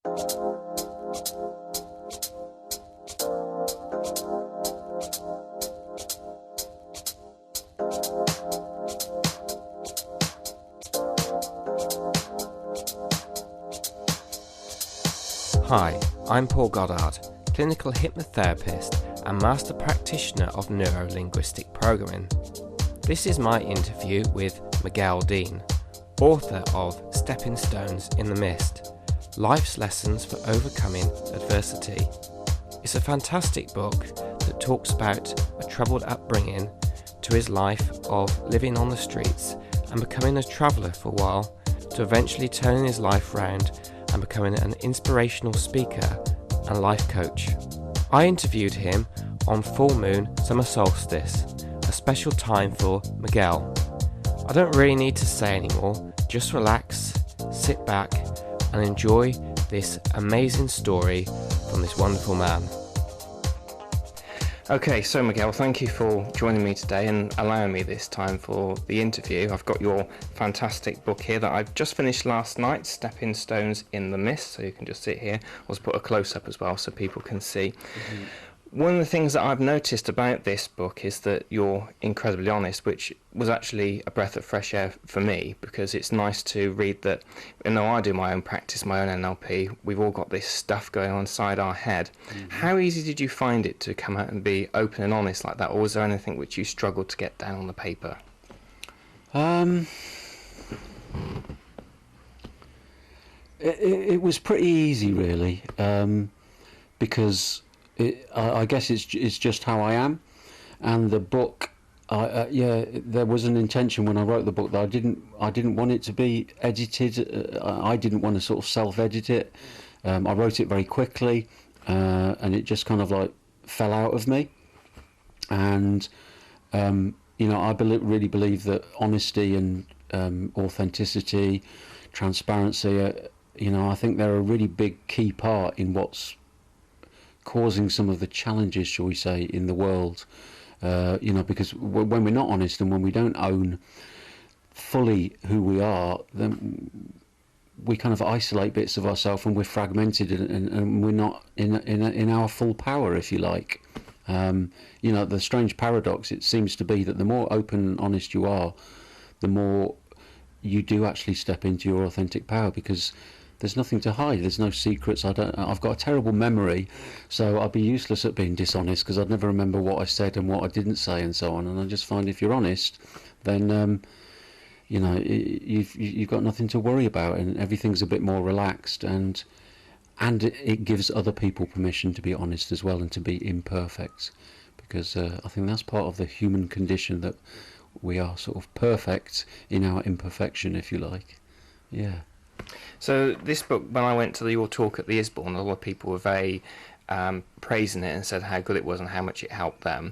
Hi, I'm Paul Goddard, clinical hypnotherapist and master practitioner of neuro-linguistic programming. This is my interview with Miguel Dean, author of Stepping Stones in the Mist, Life's Lessons for Overcoming Adversity. It's a fantastic book that talks about a troubled upbringing to his life of living on the streets and becoming a traveller for a while, to eventually turning his life round and becoming an inspirational speaker and life coach. I interviewed him on full moon summer solstice, a special time for Miguel. I don't really need to say anymore, just relax, sit back and enjoy this amazing story from this wonderful man. Okay, so Miguel, thank you for joining me today and allowing me this time for the interview. I've got your fantastic book here that I've just finished last night, Stepping Stones in the Mist, so you can just sit here. I'll put a close-up as well so people can see. Mm-hmm. One of the things that I've noticed about this book is that you're incredibly honest, which was actually a breath of fresh air for me, because it's nice to read that, you know, I do my own practice, my own NLP, we've all got this stuff going on inside our head. Mm-hmm. How easy did you find it to come out and be open and honest like that, or was there anything which you struggled to get down on the paper? It was pretty easy, really, because I guess it's just how I am, and the book, there was an intention when I wrote the book that I didn't want it to be edited. I didn't want to sort of self-edit it. I wrote it very quickly, and it just kind of like fell out of me. And I really believe that honesty and authenticity, transparency, I think they're a really big key part in what's causing some of the challenges, shall we say, in the world, because when we're not honest and when we don't own fully who we are, then we kind of isolate bits of ourselves and we're fragmented and we're not in our full power, if you like. The strange paradox, it seems to be that the more open and honest you are, the more you do actually step into your authentic power, because there's nothing to hide. There's no secrets. I've got a terrible memory, so I'd be useless at being dishonest, because I'd never remember what I said and what I didn't say and so on. And I just find if you're honest, then you've got nothing to worry about, and everything's a bit more relaxed, and it gives other people permission to be honest as well and to be imperfect, because I think that's part of the human condition, that we are sort of perfect in our imperfection, if you like. Yeah. So this book, when I went to your talk at the Isborne, a lot of people were very praising it and said how good it was and how much it helped them.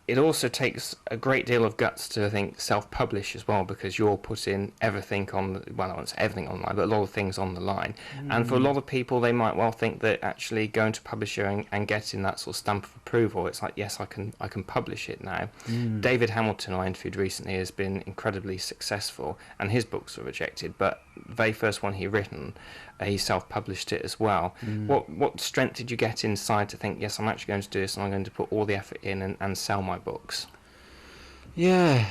It also takes a great deal of guts to, I think, self-publish as well, because you're putting everything on, well, I won't say everything online, but a lot of things on the line. Mm. And for a lot of people, they might well think that actually going to publisher and getting that sort of stamp of approval, it's like, yes, I can publish it now. Mm. David Hamilton, I interviewed recently, has been incredibly successful, and his books were rejected, but the very first one he written, he self-published it as well. Mm. What strength did you get inside to think, yes, I'm actually going to do this and I'm going to put all the effort in and sell my books? Yeah,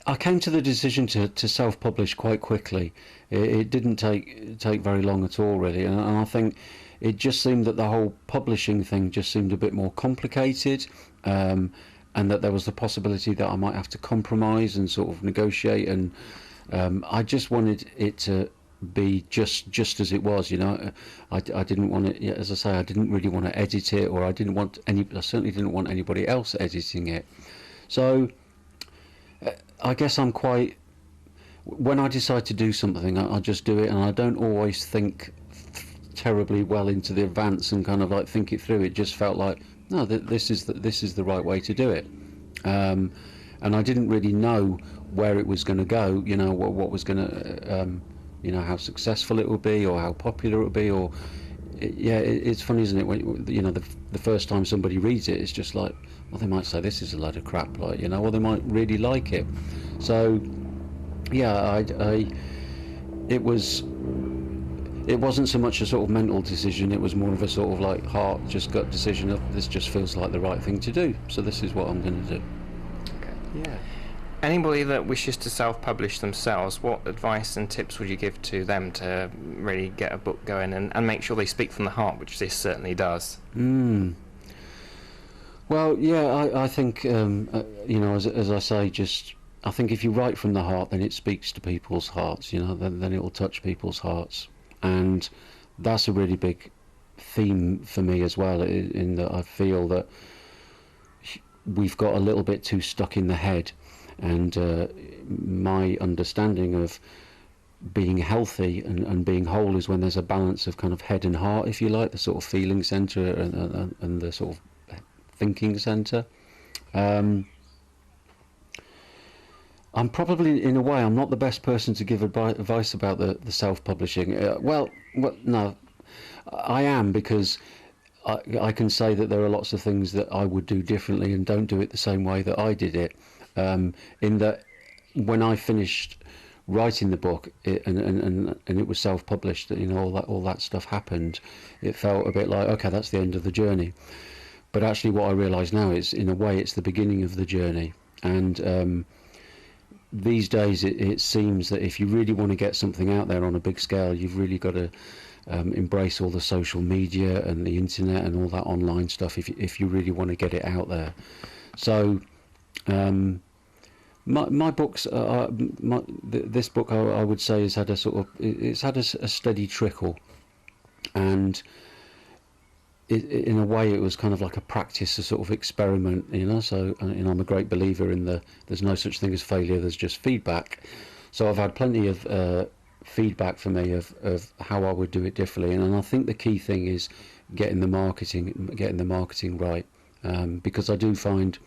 I came to the decision to self-publish quite quickly. It didn't take very long at all, really, and I think it just seemed that the whole publishing thing just seemed a bit more complicated, and that there was the possibility that I might have to compromise and sort of negotiate, and I just wanted it to be just as it was, I didn't want it, as I say, I didn't really want to edit it, or I certainly didn't want anybody else editing it. So I guess when I decide to do something, I just do it, and I don't always think terribly well into the advance and kind of like think it through. It just felt like, no, this is the right way to do it, and I didn't really know where it was going to go, what was going to how successful it would be, or how popular it would be, or it's funny, isn't it, when the first time somebody reads it, it's just like, well, they might say this is a load of crap, like, or they might really like it. So yeah, it wasn't so much a sort of mental decision, it was more of a sort of like heart, just gut decision of this just feels like the right thing to do, so this is what I'm going to do. Okay. Yeah. Anybody that wishes to self-publish themselves, what advice and tips would you give to them to really get a book going and make sure they speak from the heart, which this certainly does? Well, yeah, I think, as I say, I think if you write from the heart, then it speaks to people's hearts, then it will touch people's hearts. And that's a really big theme for me as well, in that I feel that we've got a little bit too stuck in the head. And my understanding of being healthy and being whole is when there's a balance of kind of head and heart, if you like, the sort of feeling centre and the sort of thinking centre. I'm probably, in a way, I'm not the best person to give advice about the self-publishing. No, I am, because I can say that there are lots of things that I would do differently and don't do it the same way that I did it. In that, when I finished writing the book and it was self-published, all that stuff happened, it felt a bit like, okay, that's the end of the journey. But actually, what I realise now is, in a way, it's the beginning of the journey. And these days, it seems that if you really want to get something out there on a big scale, you've really got to embrace all the social media and the internet and all that online stuff if you really want to get it out there. So my books, this book, I would say, has had a steady trickle, and in a way it was kind of like a practice, a sort of experiment, so I'm a great believer in there's no such thing as failure, there's just feedback. So I've had plenty of feedback for me of how I would do it differently, and I think the key thing is getting the marketing right, because I do find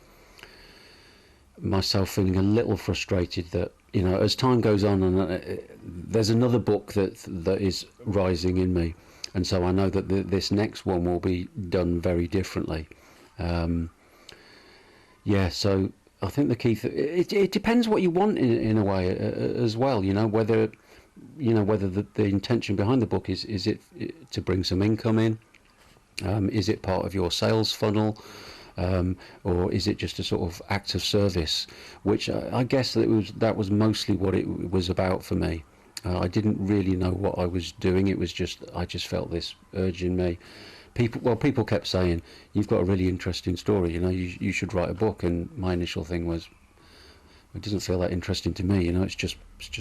myself feeling a little frustrated that as time goes on, and there's another book that is rising in me, and so I know that this next one will be done very differently. So I think the key it depends what you want in a way as well, whether the intention behind the book is it to bring some income in, is it part of your sales funnel, or is it just a sort of act of service, which I guess that was mostly what it was about for me. I didn't really know what I was doing. It was I just felt this urge in me. People kept saying, you've got a really interesting story, you should write a book, and my initial thing was, it doesn't feel that interesting to me, it's just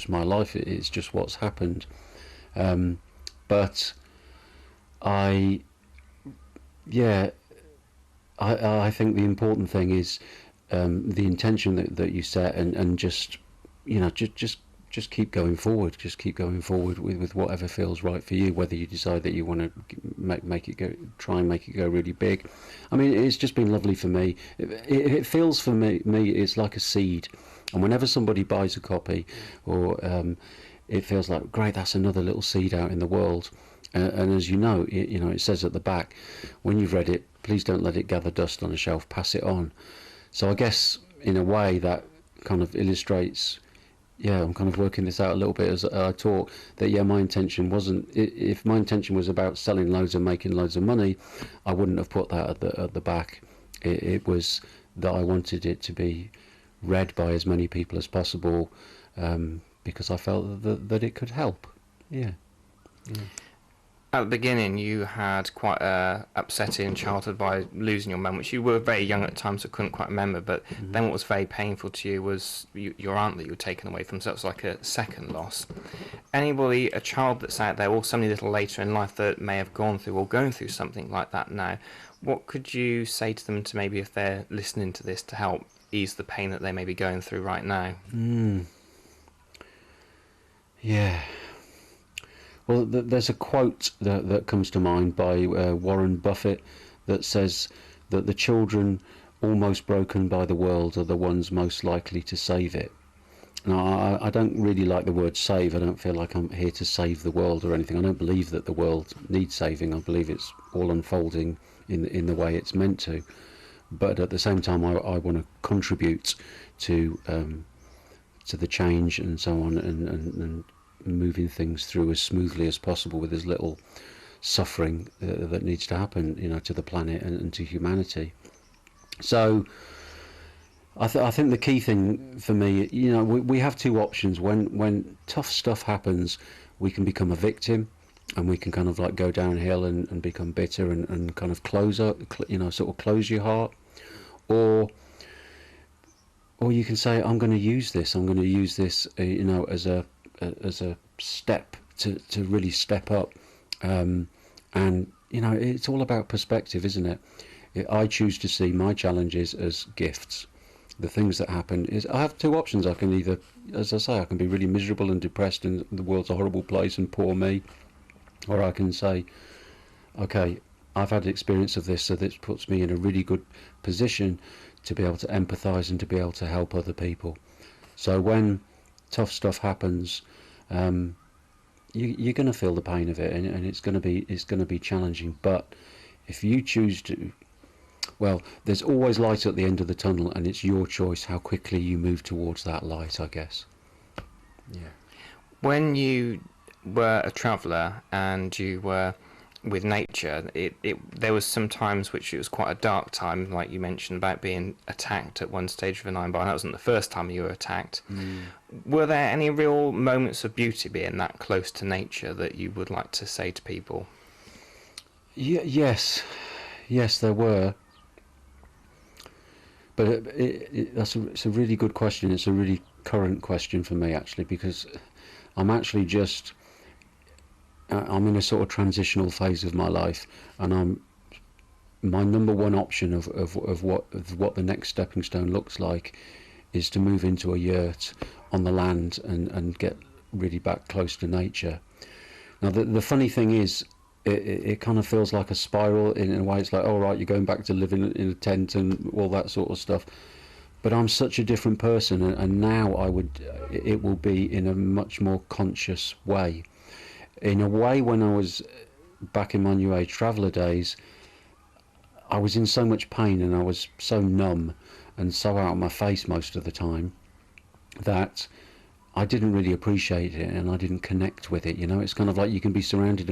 my life, it's just what's happened. But I think the important thing is the intention that you set, and just keep going forward. Just keep going forward with whatever feels right for you. Whether you decide that you want to try and make it go really big. I mean, it's just been lovely for me. It feels for me it's like a seed, and whenever somebody buys a copy, or it feels like, great, that's another little seed out in the world. And as it says at the back, when you've read it, please don't let it gather dust on a shelf, pass it on. So I guess, in a way, that kind of illustrates, I'm kind of working this out a little bit as I talk, that, my intention wasn't, if my intention was about selling loads and making loads of money, I wouldn't have put that at the back. It was that I wanted it to be read by as many people as possible, because I felt that it could help. Yeah. At the beginning, you had quite a upsetting childhood by losing your mum, which you were very young at the time, so couldn't quite remember. But then what was very painful to you was your aunt that you were taken away from, so it was like a second loss. Anybody, a child that's out there, or somebody a little later in life that may have gone through or going through something like that now, what could you say to them, to maybe, if they're listening to this, to help ease the pain that they may be going through right now? Yeah. Well, there's a quote that comes to mind by Warren Buffett that says that the children almost broken by the world are the ones most likely to save it. Now, I don't really like the word save. I don't feel like I'm here to save the world or anything. I don't believe that the world needs saving. I believe it's all unfolding in the way it's meant to. But at the same time, I want to contribute to the change and so on, and moving things through as smoothly as possible with as little suffering that needs to happen, to the planet and to humanity. So I think the key thing for me, we have two options. When tough stuff happens, we can become a victim, and we can kind of like go downhill and become bitter and kind of close up, sort of close your heart, or you can say, I'm going to use this, as a step to really step up, and it's all about perspective, isn't it? I choose to see my challenges as gifts. The things that happen is, I have two options. I can either, as I say, I can be really miserable and depressed and the world's a horrible place and poor me, or I can say, okay, I've had experience of this, so this puts me in a really good position to be able to empathise and to be able to help other people. So when tough stuff happens, you're going to feel the pain of it, and it's going to be challenging. But if you choose to, well, there's always light at the end of the tunnel, and it's your choice how quickly you move towards that light, I guess. Yeah. When you were a traveller and you were with nature, there was some times which it was quite a dark time, like you mentioned about being attacked at one stage of a 9 by 9. That wasn't the first time you were attacked. Were there any real moments of beauty being that close to nature that you would like to say to people? Yes, there were. But it's a really good question. It's a really current question for me, actually, because I'm actually just, I'm in a sort of transitional phase of my life, and my number one option of what the next stepping stone looks like is to move into a yurt on the land and get really back close to nature. Now the funny thing is, it kind of feels like a spiral in a way. It's like, all right, you're going back to living in a tent and all that sort of stuff. But I'm such a different person, and now it will be in a much more conscious way. In a way, when I was back in my New Age Traveller days, I was in so much pain and I was so numb and so out of my face most of the time that I didn't really appreciate it, and I didn't connect with it. It's kind of like you can be surrounded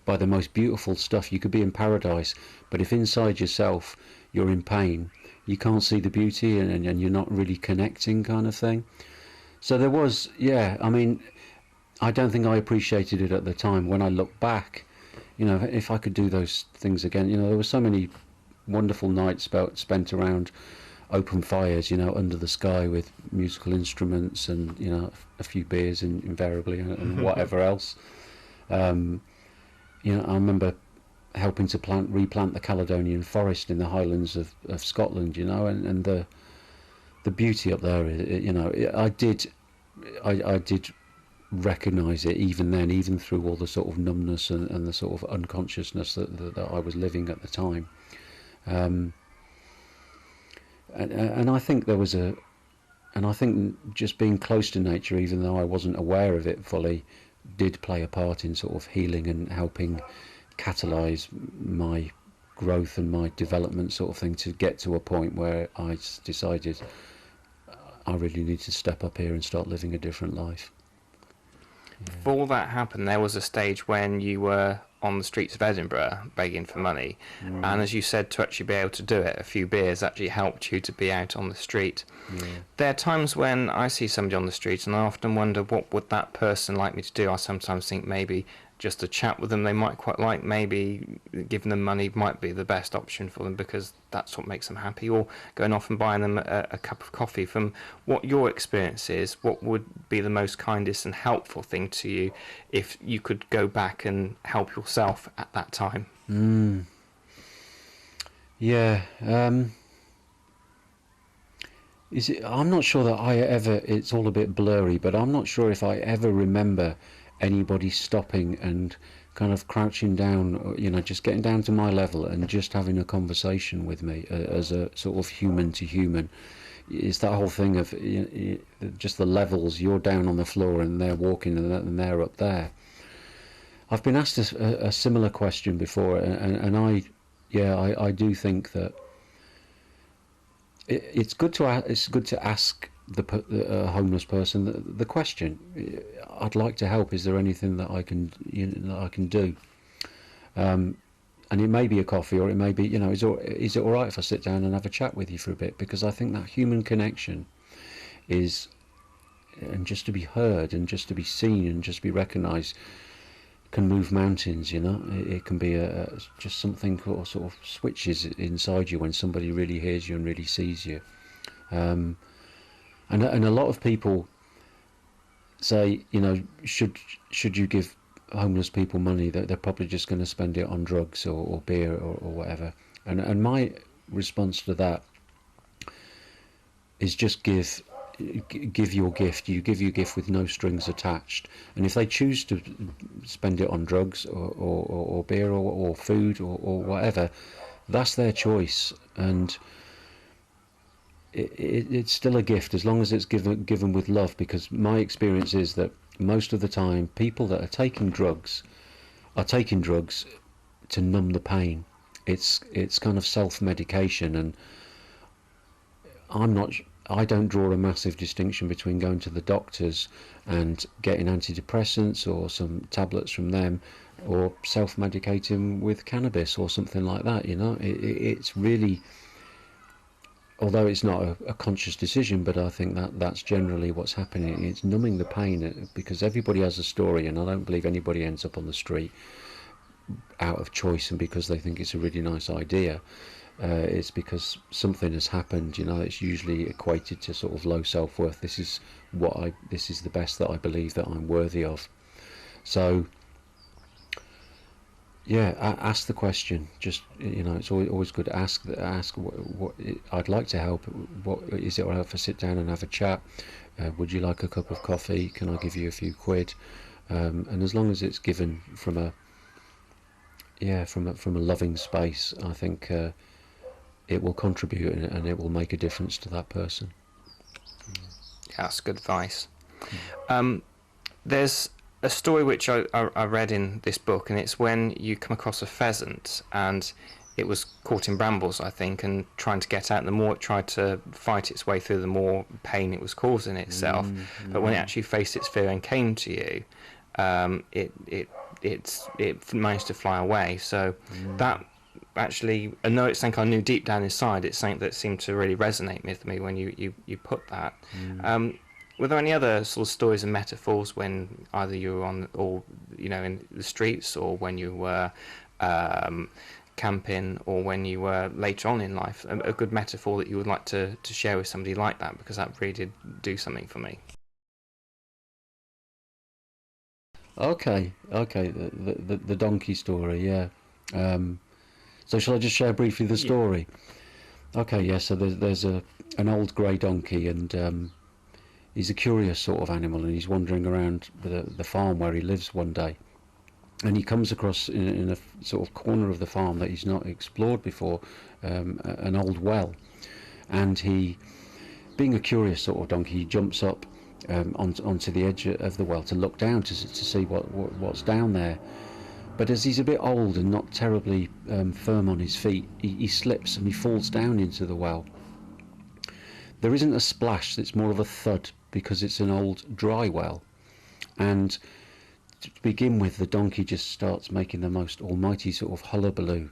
by the most beautiful stuff. You could be in paradise, but if inside yourself you're in pain, you can't see the beauty, and you're not really connecting, kind of thing. So there was, I mean, I don't think I appreciated it at the time. When I look back, if I could do those things again, there were so many wonderful nights spent around open fires, under the sky with musical instruments and, a few beers invariably and whatever else. I remember helping to replant the Caledonian forest in the Highlands of Scotland, and the beauty up there, I did recognise it even then, even through all the sort of numbness and the sort of unconsciousness that I was living at the time. And I think I think just being close to nature, even though I wasn't aware of it fully, did play a part in sort of healing and helping catalyse my growth and my development, sort of thing, to get to a point where I decided I really need to step up here and start living a different life. Before that happened, there was a stage when you were on the streets of Edinburgh begging for money, and as you said, to actually be able to do it, a few beers actually helped you to be out on the street. There are times when I see somebody on the street and I often wonder, what would that person like me to do? I sometimes think maybe just a chat with them they might quite like, maybe giving them money might be the best option for them because that's what makes them happy, or going off and buying them a cup of coffee. From what your experience is, what would be the most kindest and helpful thing to you if you could go back and help yourself at that time? I'm not sure that it's all a bit blurry, but I'm not sure if I ever remember anybody stopping and kind of crouching down, just getting down to my level and just having a conversation with me as a sort of human to human. It's that whole thing of just the levels. You're down on the floor and they're walking and they're up there. I've been asked a similar question before, and I do think that it's good to ask the homeless person the question. I'd like to help. Is there anything that I can that I can do? And it may be a coffee, or it may be, is it all right if I sit down and have a chat with you for a bit? Because I think that human connection is, and just to be heard and just to be seen and just be recognised, can move mountains. It can be just something sort of switches inside you when somebody really hears you and really sees you. And a lot of people say, should you give homeless people money? They're probably just going to spend it on drugs or beer or whatever. And my response to that is just give your gift. You give your gift with no strings attached. And if they choose to spend it on drugs or beer or food or whatever, that's their choice. And it's still a gift as long as it's given with love, because my experience is that most of the time people that are taking drugs to numb the pain. It's kind of self-medication, and I don't draw a massive distinction between going to the doctors and getting antidepressants or some tablets from them, or self-medicating with cannabis or something like that. It's really, although it's not a conscious decision, but I think that's generally what's happening. It's numbing the pain, because everybody has a story, and I don't believe anybody ends up on the street out of choice and because they think it's a really nice idea. It's because something has happened. It's usually equated to sort of low self-worth. This is the best that I believe that I'm worthy of. So yeah, ask the question. Just it's always good to ask what I'd like to help. What is it? Or if I sit down and have a chat, would you like a cup of coffee? Can I give you a few quid? And as long as it's given from a loving space, I think it will contribute and it will make a difference to that person. Yeah, that's good advice. There's a story which I read in this book, and it's when you come across a pheasant and it was caught in brambles, I think, and trying to get out. And the more it tried to fight its way through, the more pain it was causing itself. But when it actually faced its fear and came to you, it managed to fly away. So that actually, I know it's something I knew deep down inside. It's something that seemed to really resonate with me when you put that. Were there any other sort of stories and metaphors when either you were in the streets, or when you were camping, or when you were later on in life, a good metaphor that you would like to share with somebody like that? Because that really did do something for me. Okay, the donkey story, yeah. So shall I just share briefly the story? Yeah. Okay, yeah. So there's an old grey donkey, and he's a curious sort of animal, and he's wandering around the farm where he lives one day, and he comes across in a sort of corner of the farm that he's not explored before, an old well, and he, being a curious sort of donkey, he jumps up onto the edge of the well to look down to see what's down there. But as he's a bit old and not terribly firm on his feet, he slips and he falls down into the well. There isn't a splash, it's more of a thud, because it's an old dry well. And to begin with, the donkey just starts making the most almighty sort of hullabaloo.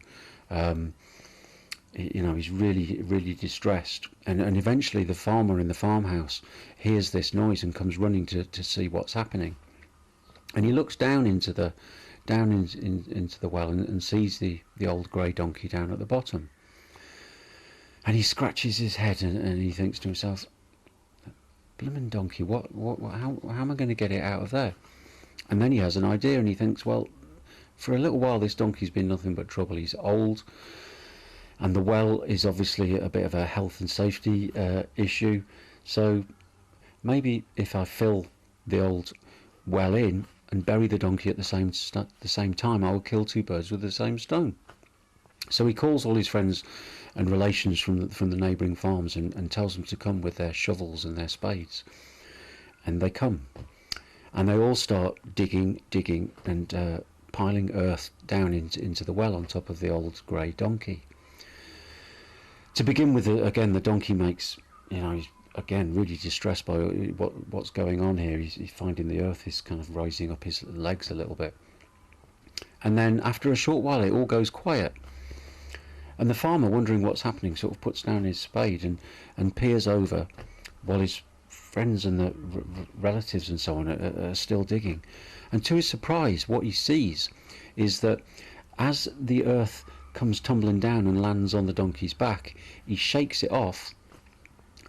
He's really, really distressed. And eventually the farmer in the farmhouse hears this noise and comes running to see what's happening. And he looks down into the well and sees the old grey donkey down at the bottom. And he scratches his head and he thinks to himself, "Blimmin' donkey, how am I going to get it out of there?" And then he has an idea, and he thinks, well, for a little while this donkey's been nothing but trouble. He's old, and the well is obviously a bit of a health and safety issue. So maybe if I fill the old well in and bury the donkey at the same time, I will kill two birds with the same stone. So he calls all his friends and relations from the neighbouring farms and tells them to come with their shovels and their spades. And they come, and they all start digging and piling earth down into the well on top of the old grey donkey. To begin with, again, the donkey makes, he's again really distressed by what's going on here. He's finding the earth is kind of raising up his legs a little bit. And then after a short while, it all goes quiet. And the farmer, wondering what's happening, sort of puts down his spade and peers over while his friends and the relatives and so on are still digging. And to his surprise, what he sees is that as the earth comes tumbling down and lands on the donkey's back, he shakes it off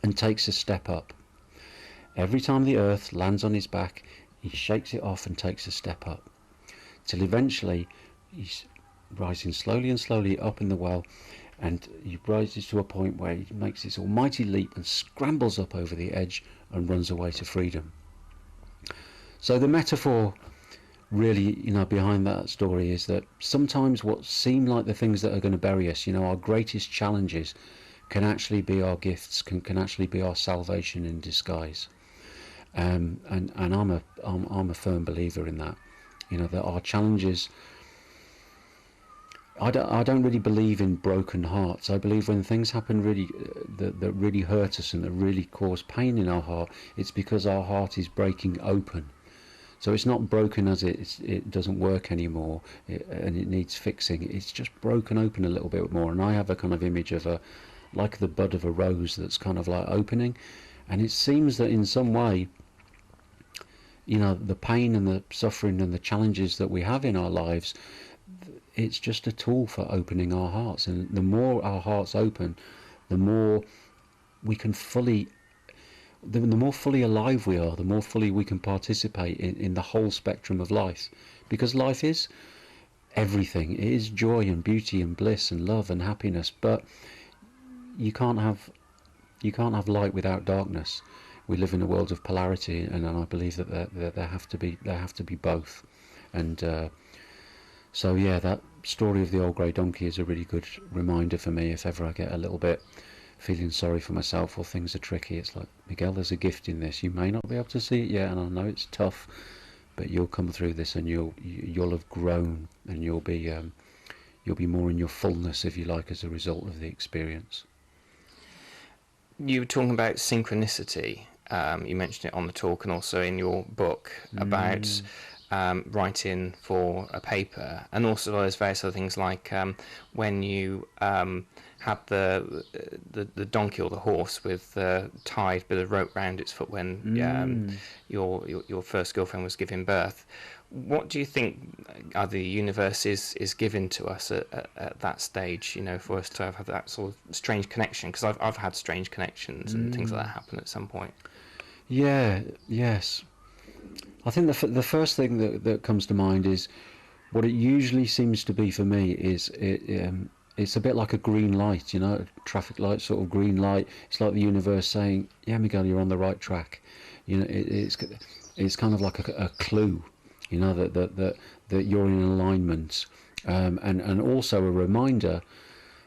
and takes a step up. Every time the earth lands on his back, he shakes it off and takes a step up, till eventually he's rising slowly and slowly up in the well, and he rises to a point where he makes this almighty leap and scrambles up over the edge and runs away to freedom. So the metaphor really, behind that story is that sometimes what seem like the things that are going to bury us, our greatest challenges, can actually be our gifts, can actually be our salvation in disguise. And I'm a firm believer in that. That our challenges. I don't really believe in broken hearts. I believe when things happen really that really hurt us and that really cause pain in our heart, it's because our heart is breaking open. So it's not broken as it doesn't work anymore and it needs fixing. It's just broken open a little bit more. And I have a kind of image of like the bud of a rose that's kind of like opening. And it seems that in some way, the pain and the suffering and the challenges that we have in our lives, it's just a tool for opening our hearts. And the more our hearts open, the more we can the more fully alive we are, the more fully we can participate in the whole spectrum of life. Because life is everything. It is joy and beauty and bliss and love and happiness. But you can't have light without darkness. We live in a world of polarity, and I believe that there have to be both. And so yeah, that story of the old grey donkey is a really good reminder for me. If ever I get a little bit feeling sorry for myself or things are tricky, it's like, Miguel, there's a gift in this. You may not be able to see it yet, and I know it's tough, but you'll come through this, and you'll have grown, and you'll be more in your fullness, if you like, as a result of the experience. You were talking about synchronicity. You mentioned it on the talk and also in your book about writing for a paper, and also there's various other things like when you had the donkey or the horse with tied a bit of rope round its foot when your first girlfriend was giving birth. What do you think the universe is giving to us at that stage, for us to have that sort of strange connection? Because I've had strange connections and things like that happen at some point. Yes. I think the first thing that comes to mind is what it usually seems to be for me is it's a bit like a green light, a traffic light, sort of green light. It's like the universe saying, yeah, Miguel, you're on the right track. It's kind of like a clue, that you're in alignment, and also a reminder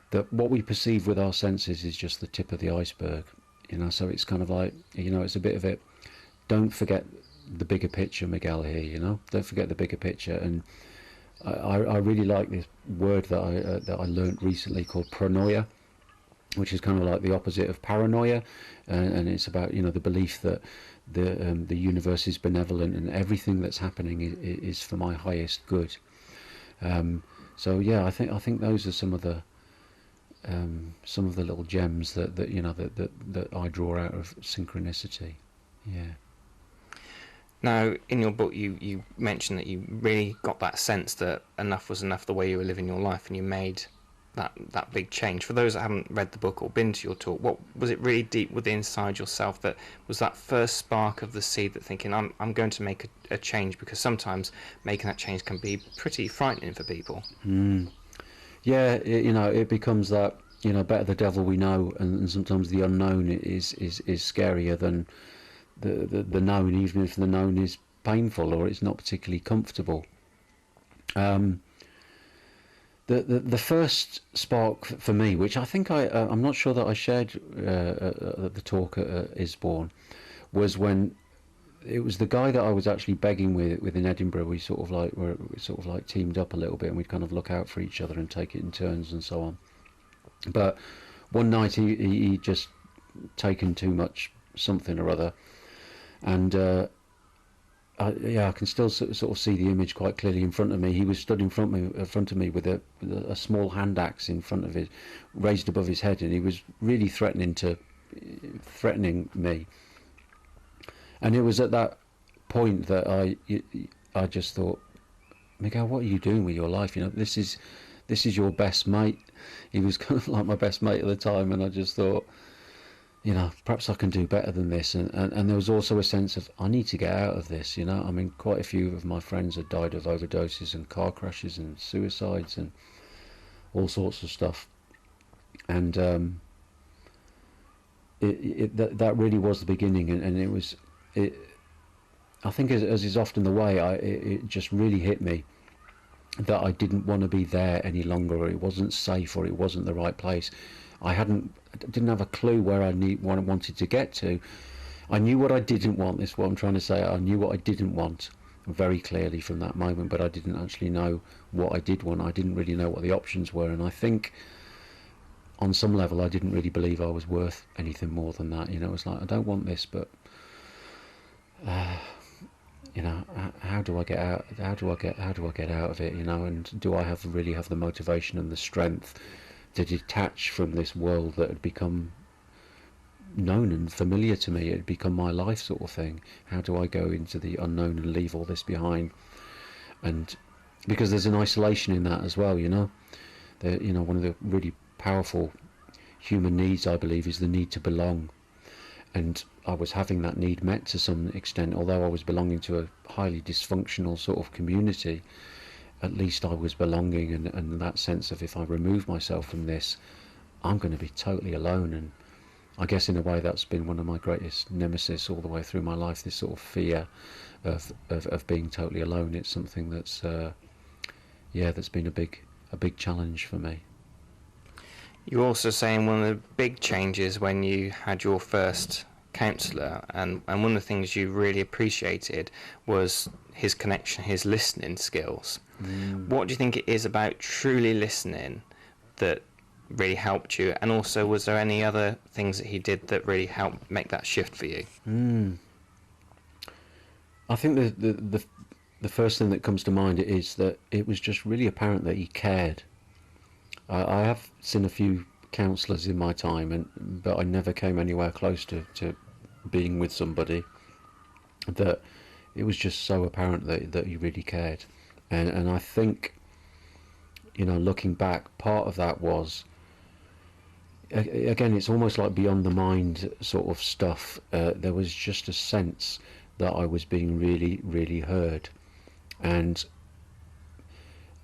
that what we perceive with our senses is just the tip of the iceberg. So it's kind of like, it's a bit of it. Don't forget the bigger picture, Miguel, here, Don't forget the bigger picture. And I really like this word that I learnt recently called pronoia, which is kind of like the opposite of paranoia, and it's about the belief that the universe is benevolent and everything that's happening is for my highest good. So yeah, I think those are some of the little gems that I draw out of synchronicity. Yeah. Now, in your book, you mentioned that you really got that sense that enough was enough the way you were living your life, and you made that big change. For those that haven't read the book or been to your talk, what was it really deep within inside yourself that was that first spark of the seed that thinking, I'm going to make a change? Because sometimes making that change can be pretty frightening for people. Yeah, it becomes that, better the devil we know, and sometimes the unknown is scarier than the known, even if the known is painful or it's not particularly comfortable. The first spark for me, which I think I'm not sure that I shared at the talk at Isborne, was when it was the guy that I was actually begging with in Edinburgh. We sort of like teamed up a little bit, and we'd kind of look out for each other and take it in turns and so on. But one night he just taken too much something or other, and I can still sort of see the image quite clearly in front of me. He was stood in front of me with a small hand axe in front of his, raised above his head, and he was really threatening me. And it was at that point that I just thought, Miguel, what are you doing with your life? You know, this is your best mate. He was kind of like my best mate at the time, and I just thought, you know, perhaps I can do better than this. And there was also a sense of, I need to get out of this, you know. I mean, quite a few of my friends had died of overdoses and car crashes and suicides and all sorts of stuff. And that really was the beginning, and it was, I think as is often the way, it just really hit me that I didn't want to be there any longer, or it wasn't safe, or it wasn't the right place. I didn't have a clue where I wanted to get to. I knew what I didn't want. This is what I'm trying to say. I knew what I didn't want very clearly from that moment, but I didn't actually know what I did want. I didn't really know what the options were, and I think on some level I didn't really believe I was worth anything more than that. You know, it was like, I don't want this, but you know, how do I get out? How do I get out of it? You know, and do I really have the motivation and the strength to detach from this world that had become known and familiar to me? It had become my life, sort of thing. How do I go into the unknown and leave all this behind? And because there's an isolation in that as well, you know. You know, one of the really powerful human needs, I believe, is the need to belong. And I was having that need met to some extent, although I was belonging to a highly dysfunctional sort of community. At least I was belonging, and that sense of, if I remove myself from this, I'm going to be totally alone. And I guess in a way that's been one of my greatest nemesis all the way through my life, this sort of fear of being totally alone. It's something that's that's been a big challenge for me. You're also saying one of the big changes when you had your first counsellor, and one of the things you really appreciated was his connection, his listening skills. What do you think it is about truly listening that really helped you? And also, was there any other things that he did that really helped make that shift for you? I think the first thing that comes to mind is that it was just really apparent that he cared. I have seen a few counsellors in my time, but I never came anywhere close to being with somebody that it was just so apparent that he really cared. And I think, you know, looking back, part of that was, again, it's almost like beyond the mind sort of stuff. There was just a sense that I was being really, really heard. And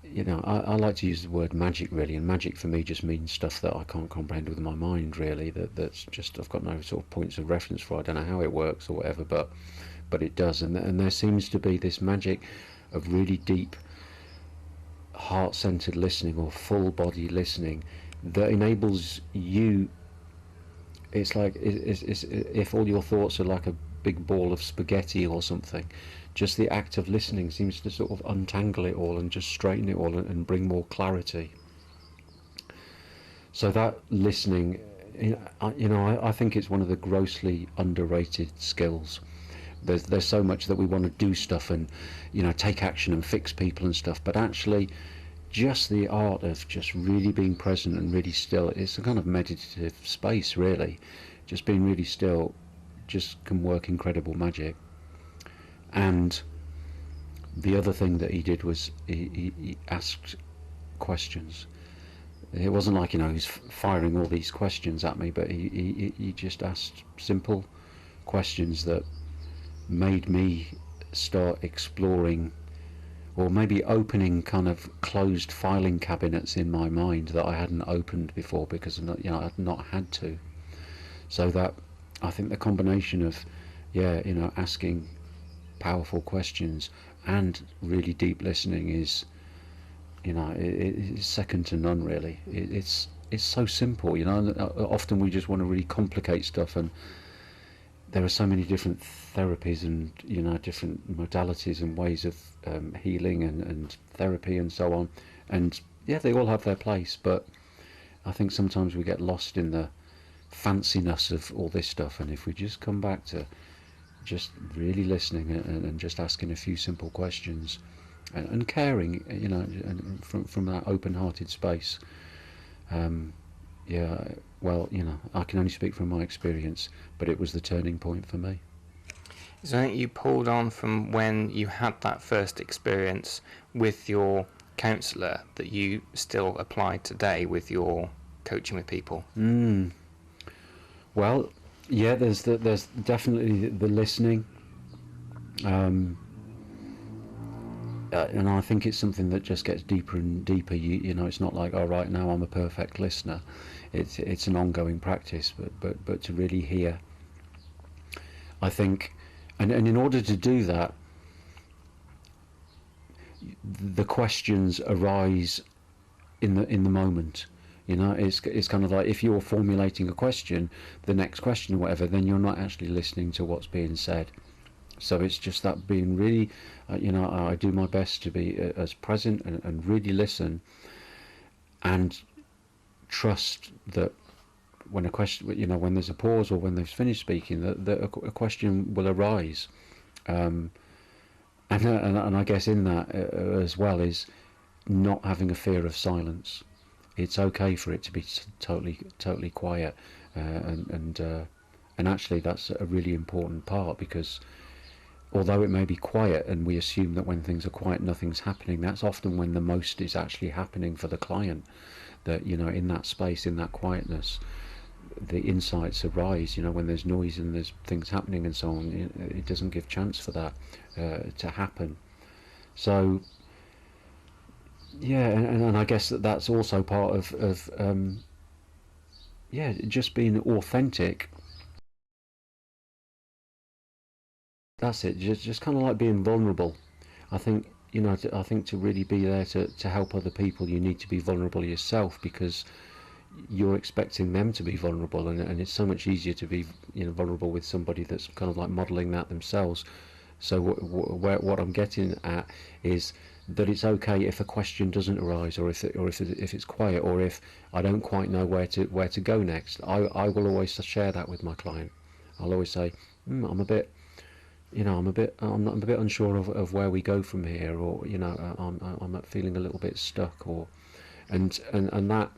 you know, I like to use the word magic, really, and magic for me just means stuff that I can't comprehend with my mind, really. That's just, I've got no sort of points of reference for. I don't know how it works or whatever, but it does. And there seems to be this magic of really deep, heart-centered listening, or full-body listening, that enables you. It's like it's if all your thoughts are like a big ball of spaghetti or something, just the act of listening seems to sort of untangle it all and just straighten it all and bring more clarity. So that listening, I think it's one of the grossly underrated skills. There's so much that we want to do stuff and, you know, take action and fix people and stuff, but actually just the art of just really being present and really still, it's a kind of meditative space, really. Just being really still just can work incredible magic. And the other thing that he did was he asked questions. It wasn't like, you know, he's firing all these questions at me, but he just asked simple questions that made me start exploring, or maybe opening kind of closed filing cabinets in my mind that I hadn't opened before because, you know, I had not had to. So that, I think the combination of, asking powerful questions and really deep listening is, it's second to none, really. It's so simple, you know. Often we just want to really complicate stuff, and there are so many different therapies and, different modalities and ways of healing and therapy and so on. And yeah, they all have their place, but I think sometimes we get lost in the fanciness of all this stuff, and if we just come back to just really listening and just asking a few simple questions and caring, and from that open-hearted space. Yeah, well, I can only speak from my experience, but it was the turning point for me. Is there anything you pulled on from when you had that first experience with your counsellor that you still apply today with your coaching with people? Well, yeah, there's definitely the listening, and I think it's something that just gets deeper and deeper. It's not like, oh, right now I'm a perfect listener. It's an ongoing practice, but to really hear, I think, and in order to do that, the questions arise in the moment. It's kind of like, if you're formulating a question, the next question or whatever, then you're not actually listening to what's being said. So it's just that being really, I do my best to be as present and really listen, and trust that when a question, when there's a pause or when they've finished speaking, that a question will arise. And I guess in that as well is not having a fear of silence. It's okay for it to be totally quiet, and actually that's a really important part, because although it may be quiet and we assume that when things are quiet nothing's happening, that's often when the most is actually happening for the client. That in that space, in that quietness, the insights arise. When there's noise and there's things happening and so on, it doesn't give chance for that to happen. So yeah, and I guess that's also part of just being authentic. That's it. Just kind of like being vulnerable. I think I think to really be there to help other people, you need to be vulnerable yourself, because you're expecting them to be vulnerable, and it's so much easier to be vulnerable with somebody that's kind of like modelling that themselves. So what I'm getting at is that it's okay if a question doesn't arise, or if it's quiet, or if I don't quite know where to go next. I will always share that with my client. I'll always say, I'm a bit unsure of where we go from here, or I'm feeling a little bit stuck, or and that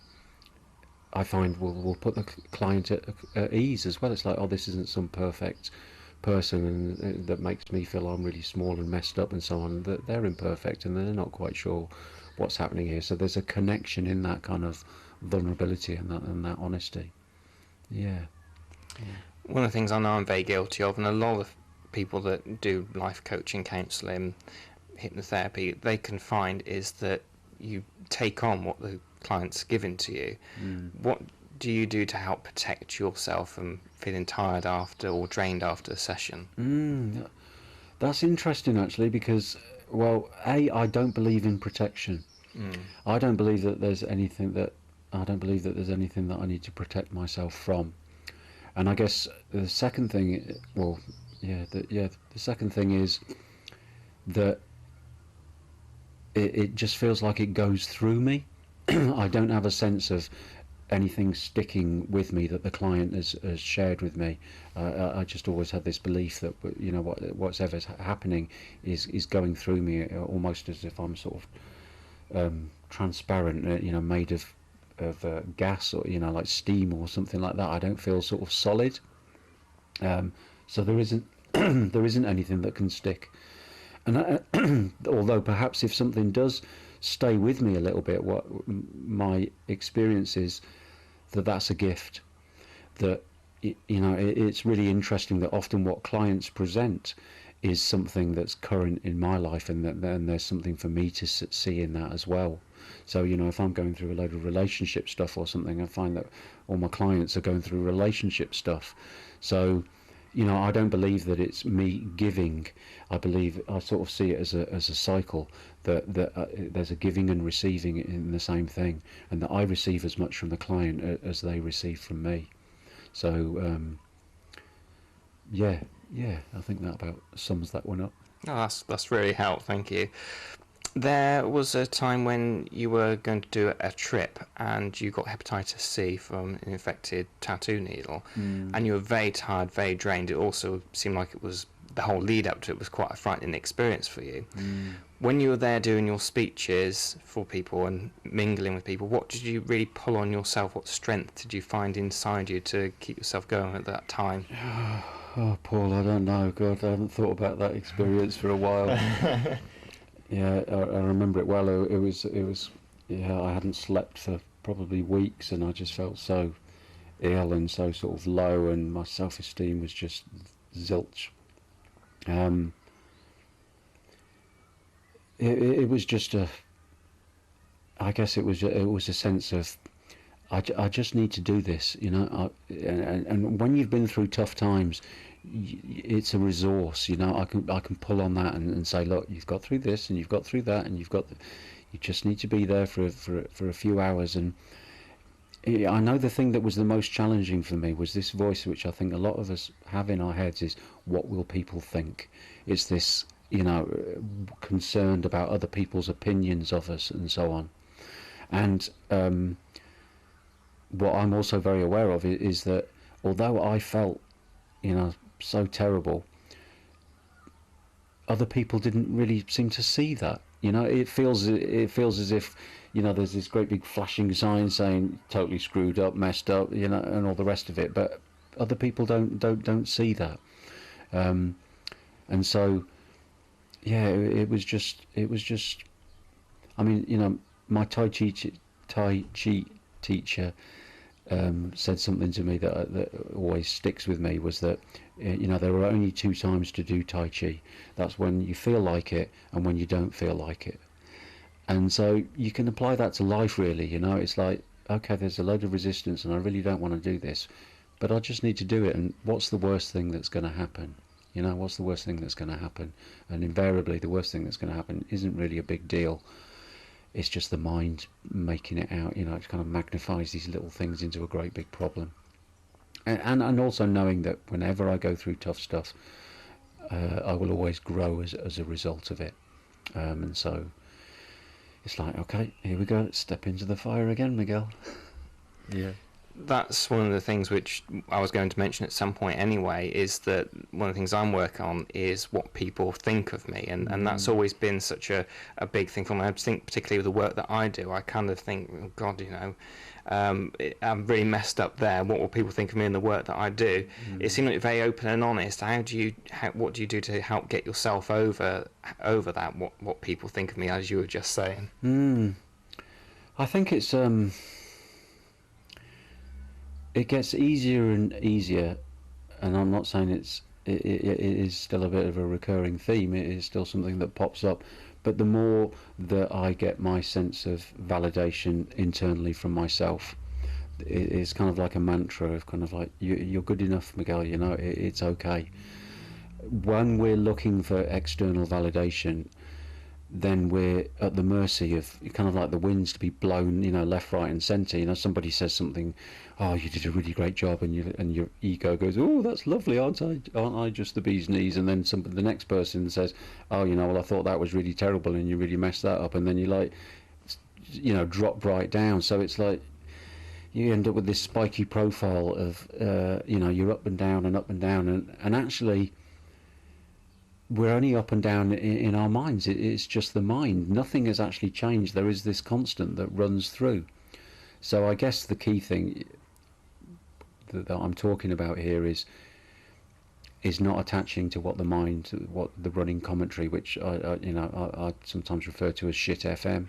I find will put the client at ease as well. It's like, oh, this isn't some perfect person, and that makes me feel I'm really small and messed up and so on. That they're imperfect and they're not quite sure what's happening here. So there's a connection in that kind of vulnerability and that honesty. Yeah. One of the things I know I'm very guilty of, and a lot of people that do life coaching, counselling, hypnotherapy, they can find, is that you take on what the client's given to you. What do you do to help protect yourself from feeling tired after or drained after a session? That's interesting, actually, because, well, I don't believe in protection. I don't believe that there's anything that I need to protect myself from. And I guess the second thing, the second thing is that it just feels like it goes through me. I don't have a sense of anything sticking with me that the client has shared with me. I just always had this belief that what's ever happening is going through me, almost as if I'm sort of transparent, made of gas, or like steam or something like that. I don't feel sort of solid. So there isn't there isn't anything that can stick. And although perhaps if something does stay with me a little bit, what my experience is that's a gift. That it's really interesting that often what clients present is something that's current in my life, and then there's something for me to see in that as well. So if I'm going through a load of relationship stuff or something, I find that all my clients are going through relationship stuff. So I don't believe that it's me giving. I sort of see it as a cycle, that there's a giving and receiving in the same thing, and that I receive as much from the client as they receive from me. So I think that about sums that one up. Oh, that's really helpful, thank you. There was a time when you were going to do a trip and you got hepatitis C from an infected tattoo needle, and you were very tired, very drained. It also seemed like it was, the whole lead up to it was quite a frightening experience for you. When you were there doing your speeches for people and mingling with people, what did you really pull on yourself? What strength did you find inside you to keep yourself going at that time? Oh, Paul, I don't know. God, I haven't thought about that experience for a while. Yeah, I remember it well. It was. Yeah, I hadn't slept for probably weeks, and I just felt so ill and so sort of low, and my self-esteem was just zilch. It was just a. I guess it was a sense of, I just need to do this, you know. And when you've been through tough times, it's a resource, you know. I can pull on that and say, look, you've got through this and you've got through that, and you just need to be there for a few hours. And I know the thing that was the most challenging for me was this voice, which I think a lot of us have in our heads, is what will people think? It's this, you know, concerned about other people's opinions of us and so on. And what I'm also very aware of is that although I felt, you know, so terrible, other people didn't really seem to see that. You know, it feels as if, you know, there's this great big flashing sign saying totally screwed up, messed up, you know, and all the rest of it. But other people don't see that. And so, yeah, it was just. I mean, you know, my Tai Chi teacher said something to me that always sticks with me, was that, you know, there are only two times to do Tai Chi. That's when you feel like it and when you don't feel like it. And so you can apply that to life, really. You know, it's like, okay, there's a load of resistance and I really don't want to do this, but I just need to do it. And what's the worst thing that's going to happen? You know, what's the worst thing that's going to happen? And invariably the worst thing that's going to happen isn't really a big deal. It's just the mind making it out, you know. It kind of magnifies these little things into a great big problem. And also knowing that whenever I go through tough stuff, I will always grow as a result of it. And so it's like, okay, here we go, let's step into the fire again, Miguel. Yeah. That's one of the things which I was going to mention at some point anyway, is that one of the things I'm working on is what people think of me, and that's always been such a big thing for me. I think particularly with the work that I do, I kind of think, oh God, you know, I'm really messed up there. What will people think of me in the work that I do? It seems like very open and honest. What do you do to help get yourself over that, what people think of me, as you were just saying? I think it's it gets easier and easier, and I'm not saying it is still a bit of a recurring theme. It is still something that pops up, but the more that I get my sense of validation internally from myself, it's kind of like a mantra of kind of like, you're good enough, Miguel, you know, it's okay. When we're looking for external validation, then we're at the mercy of kind of like the winds to be blown, you know, left, right and centre. You know, somebody says something, oh, you did a really great job, and your ego goes, oh, that's lovely, aren't I just the bee's knees? And then the next person says, oh, you know, well, I thought that was really terrible and you really messed that up, and then you, like, you know, drop right down. So it's like you end up with this spiky profile of you know, you're up and down and up and down, and actually we're only up and down in our minds. It's just the mind. Nothing has actually changed. There is this constant that runs through. So I guess the key thing that I'm talking about here is not attaching to what the mind, what the running commentary, which I sometimes refer to as shit FM.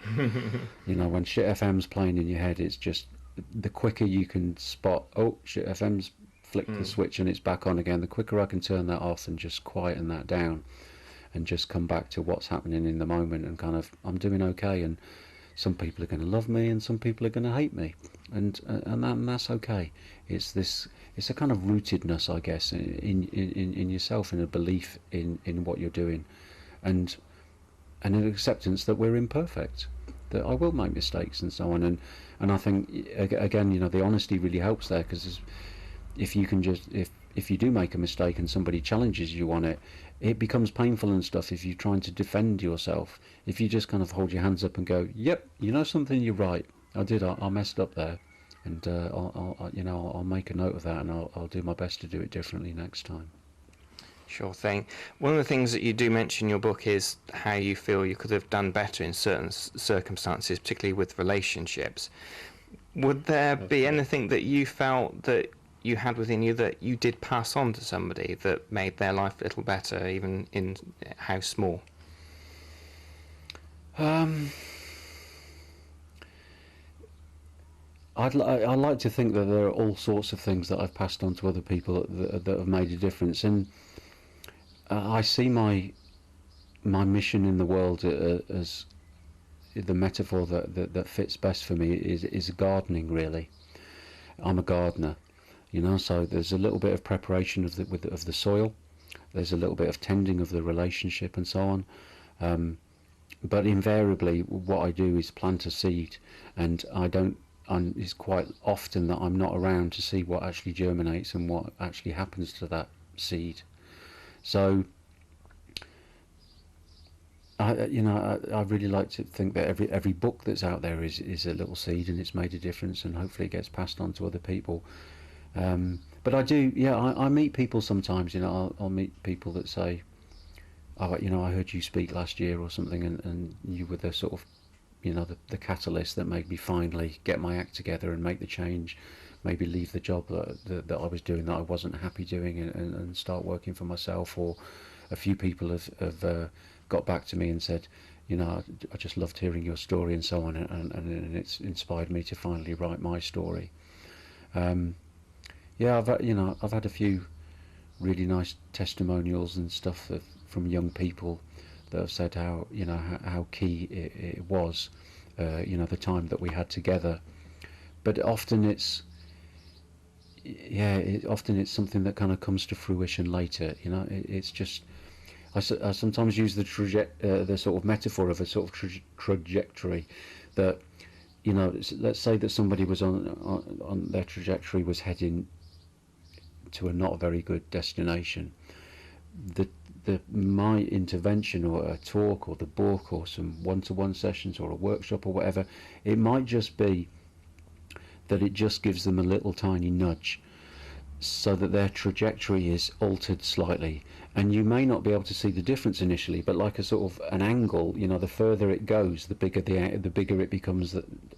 You know, when shit FM's playing in your head, it's just the quicker you can spot, oh, shit FM's flick the switch and it's back on again, the quicker I can turn that off and just quieten that down and just come back to what's happening in the moment, and kind of, I'm doing okay, and some people are going to love me and some people are going to hate me, and that's okay. It's a kind of rootedness, I guess, in yourself, in a belief in what you're doing, and an acceptance that we're imperfect, that I will make mistakes and so on, and I think again, you know, the honesty really helps there, because if you can just, if if you do make a mistake and somebody challenges you on it, it becomes painful and stuff if you're trying to defend yourself. If you just kind of hold your hands up and go, yep, you know something, you're right, I messed up there, and I'll make a note of that, and I'll do my best to do it differently next time. Sure thing. One of the things that you do mention in your book is how you feel you could have done better in certain circumstances, particularly with relationships. Would there be anything that you felt that you had within you that you did pass on to somebody that made their life a little better, even in how small? I'd like to think that there are all sorts of things that I've passed on to other people that have made a difference, and I see my mission in the world as the metaphor that fits best for me is gardening. Really, I'm a gardener, so there's a little bit of preparation of the soil, there's a little bit of tending of the relationship and so on, but invariably what I do is plant a seed, and it's quite often that I'm not around to see what actually germinates and what actually happens to that seed. So I really like to think that every book that's out there is a little seed, and it's made a difference, and hopefully it gets passed on to other people. But I do, I meet people sometimes. I'll meet people that say, "Oh, I heard you speak last year or something, and you were the sort of, the catalyst that made me finally get my act together and make the change, maybe leave the job that I was doing that I wasn't happy doing, and start working for myself." Or a few people have got back to me and said, I just loved hearing your story and so on, and it's inspired me to finally write my story. I've had a few really nice testimonials and stuff from young people that have said how key it was, the time that we had together. But often it's something that kind of comes to fruition later. It's just, I sometimes use the sort of metaphor of a sort of trajectory, that let's say that somebody was on their trajectory, was heading to a not very good destination. My intervention, or a talk, or the book, or some one-to-one sessions, or a workshop, or whatever, it might just be that it just gives them a little tiny nudge, so that their trajectory is altered slightly. And you may not be able to see the difference initially, but like a sort of an angle, the further it goes, the bigger it becomes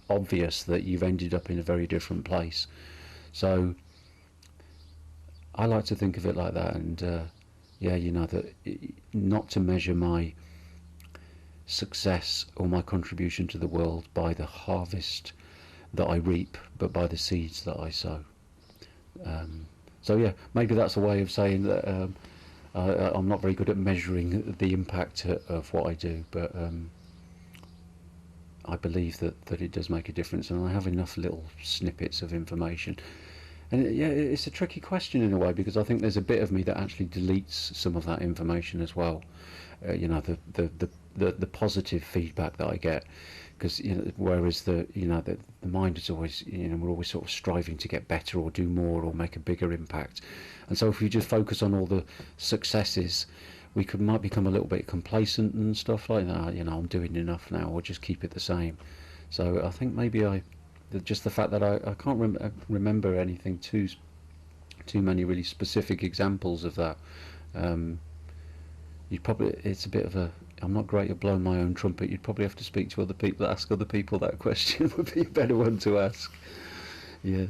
obvious that you've ended up in a very different place. So I like to think of it like that, and that not to measure my success or my contribution to the world by the harvest that I reap, but by the seeds that I sow. Maybe that's a way of saying that I'm not very good at measuring the impact of what I do, but I believe that it does make a difference, and I have enough little snippets of information. And it's a tricky question in a way, because I think there's a bit of me that actually deletes some of that information as well. The positive feedback that I get, because whereas the mind is always, we're always sort of striving to get better or do more or make a bigger impact, and so if we just focus on all the successes, we might become a little bit complacent and stuff like that. I'm doing enough now, or just keep it the same. So I think maybe just the fact that I can't remember anything too many really specific examples of that. It's a bit of a, I'm not great at blowing my own trumpet. You'd probably have to speak to other people, ask other people that question. Would be a better one to ask. Yeah.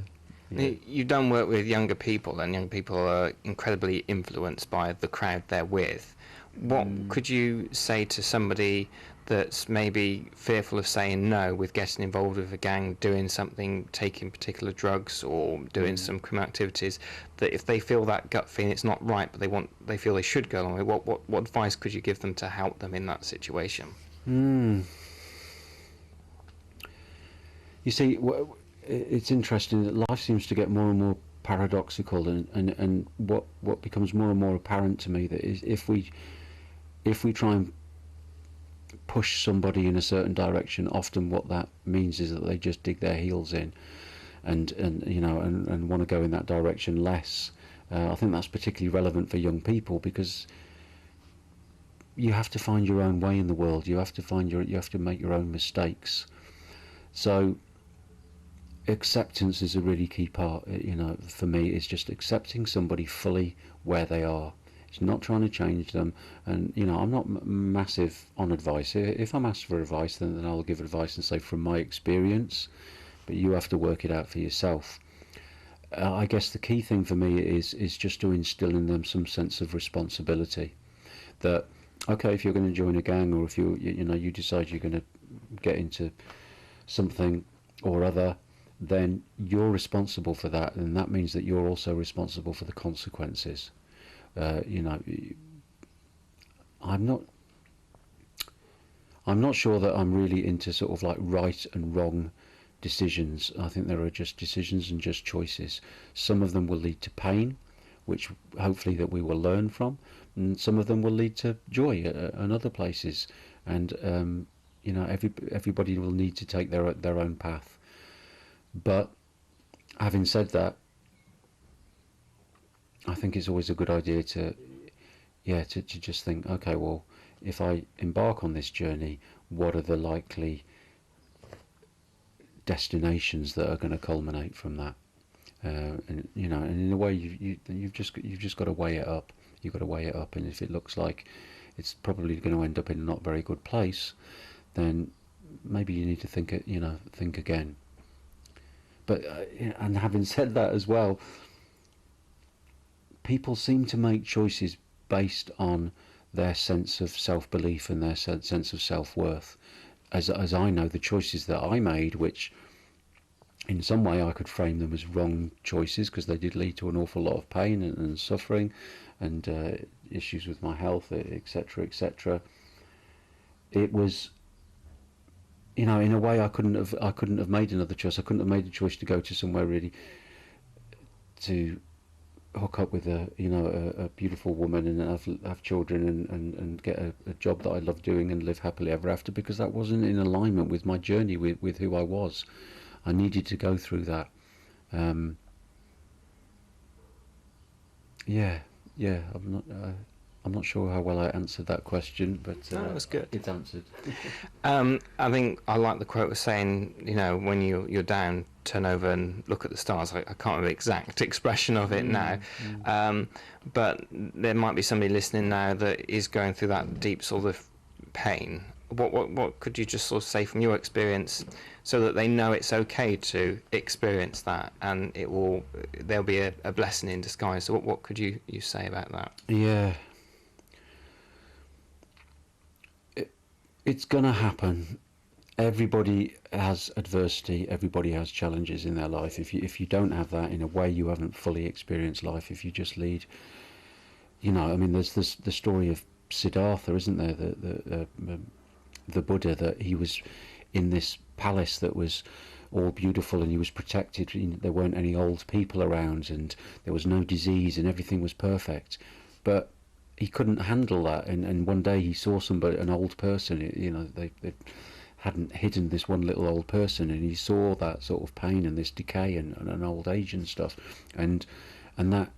You've done work with younger people, and young people are incredibly influenced by the crowd they're with. What could you say to somebody that's maybe fearful of saying no with getting involved with a gang, doing something, taking particular drugs, or doing some criminal activities, that if they feel that gut feeling it's not right, but they feel they should go along with, what advice could you give them to help them in that situation? You see, it's interesting that life seems to get more and more paradoxical, and what becomes more and more apparent to me, that is, if we try and push somebody in a certain direction, often what that means is that they just dig their heels in and want to go in that direction less, I think that's particularly relevant for young people, because you have to find your own way in the world. You have to make your own mistakes. So acceptance is a really key part. For me, it's just accepting somebody fully where they are. It's not trying to change them. And I'm not massive on advice. If I'm asked for advice, then I'll give advice and say from my experience, but you have to work it out for yourself. I guess the key thing for me is just to instill in them some sense of responsibility. That, okay, if you're going to join a gang, or if you decide you're going to get into something or other, then you're responsible for that, and that means that you're also responsible for the consequences. I'm not sure that I'm really into sort of like right and wrong decisions. I think there are just decisions and just choices. Some of them will lead to pain, which hopefully that we will learn from, and some of them will lead to joy and other places. And everybody will need to take their own path. But having said that, I think it's always a good idea to just think, okay, well, if I embark on this journey, what are the likely destinations that are going to culminate from that? And in a way, you've just got to weigh it up. You've got to weigh it up, and if it looks like it's probably going to end up in a not very good place, then maybe you need to think again. But and having said that as well, people seem to make choices based on their sense of self-belief and their sense of self-worth. As I know, the choices that I made, which in some way I could frame them as wrong choices, because they did lead to an awful lot of pain and suffering and issues with my health, etc., etc. It was, in a way, I couldn't have made another choice. I couldn't have made a choice to go to somewhere really to hook up with a beautiful woman and have children and get a job that I love doing and live happily ever after, because that wasn't in alignment with my journey, with who I was. I needed to go through that. I'm not sure how well I answered that question, but that was good. It's answered. I think I like the quote was saying, when you're down, turn over and look at the stars. I can't remember the exact expression of it now, but there might be somebody listening now that is going through that deep sort of pain. What could you just sort of say from your experience, so that they know it's okay to experience that, and there'll be a blessing in disguise? So what could you say about that? Yeah. It's going to happen. Everybody has adversity. Everybody has challenges in their life. If you don't have that, in a way, you haven't fully experienced life. If you just lead, there's the story of Siddhartha, isn't there? The Buddha, that he was in this palace that was all beautiful and he was protected. There weren't any old people around, and there was no disease, and everything was perfect. But he couldn't handle that, and one day he saw an old person. They hadn't hidden this one little old person, and he saw that sort of pain and this decay and an old age and stuff, and that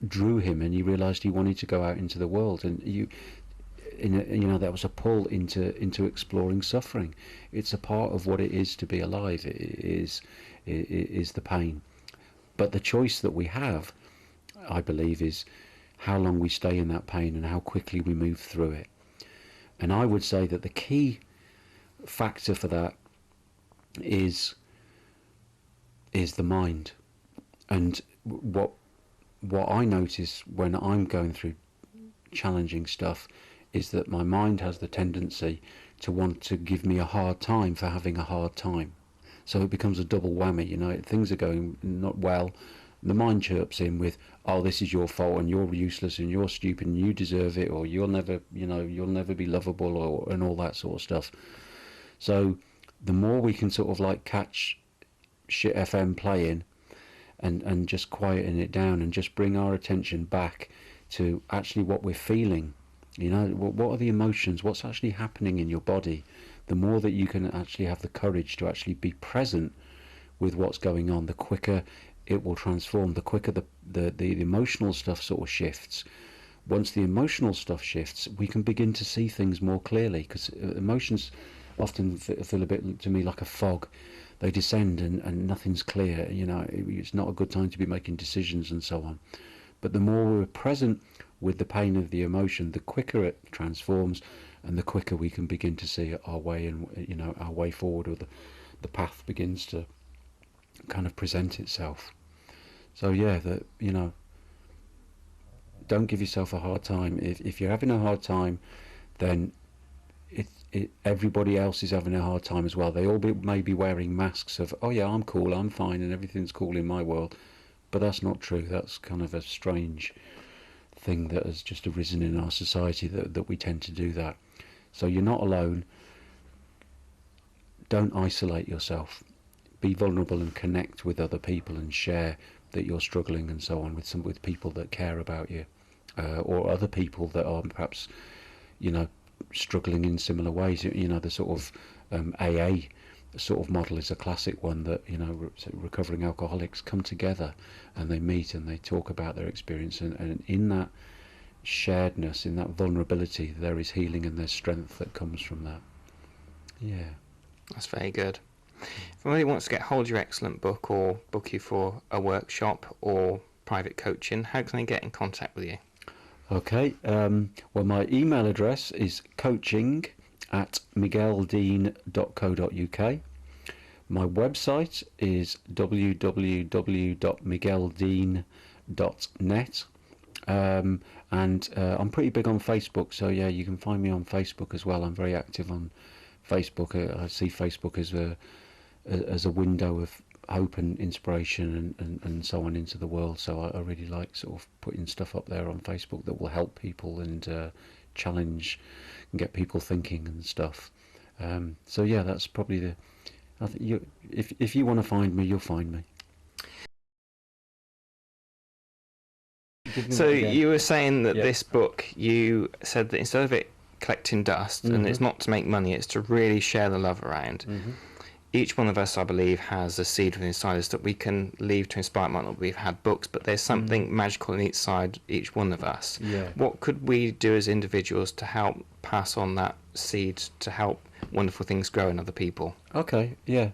drew him, and he realised he wanted to go out into the world, and there was a pull into exploring suffering. It's a part of what it is to be alive. It is the pain, but the choice that we have, I believe, is how long we stay in that pain and how quickly we move through it. And I would say that the key factor for that is the mind. And what I notice when I'm going through challenging stuff is that my mind has the tendency to want to give me a hard time for having a hard time. So it becomes a double whammy. Things are going not well. The mind chirps in with, oh, this is your fault, and you're useless, and you're stupid, and you deserve it, or you'll never be lovable, and all that sort of stuff. So the more we can sort of like catch shit FM playing and just quieten it down and just bring our attention back to actually what we're feeling, what are the emotions, what's actually happening in your body, the more that you can actually have the courage to actually be present with what's going on, the quicker it will transform. The quicker the emotional stuff sort of shifts. Once the emotional stuff shifts, we can begin to see things more clearly, because emotions often feel a bit to me like a fog. They descend and nothing's clear. It's not a good time to be making decisions and so on. But the more we're present with the pain of the emotion, the quicker it transforms, and the quicker we can begin to see our way, and our way forward, or the path begins to kind of present itself. So yeah, don't give yourself a hard time. If you're having a hard time, then everybody else is having a hard time as well. They all may be wearing masks of, oh yeah, I'm cool, I'm fine, and everything's cool in my world. But that's not true. That's kind of a strange thing that has just arisen in our society, that we tend to do that. So you're not alone. Don't isolate yourself. Be vulnerable and connect with other people, and share that you're struggling and so on with people that care about you, or other people that are perhaps struggling in similar ways. The sort of AA sort of model is a classic one, that recovering alcoholics come together and they meet and they talk about their experience, and in that sharedness, in that vulnerability, there is healing and there's strength that comes from that. Yeah, that's very good. If somebody wants to get hold of your excellent book, or book you for a workshop or private coaching, how can they get in contact with you? Okay, well, my email address is coaching@migueldean.co.uk. My website is www.migueldean.net. And I'm pretty big on Facebook, so yeah, you can find me on Facebook as well. I'm very active on Facebook. I see Facebook as a window of hope and inspiration and so on into the world. So I really like sort of putting stuff up there on Facebook that will help people and challenge and get people thinking and stuff. So yeah, that's probably I think if you want to find me, you'll find me. So you were saying that this book, you said that instead of it collecting dust, and it's not to make money, it's to really share the love around. Each one of us, I believe, has a seed within inside us that we can leave to inspire. It might not be we've had books, but there's something magical in each one of us. Yeah. What could we do as individuals to help pass on that seed, to help wonderful things grow in other people? Okay, yeah.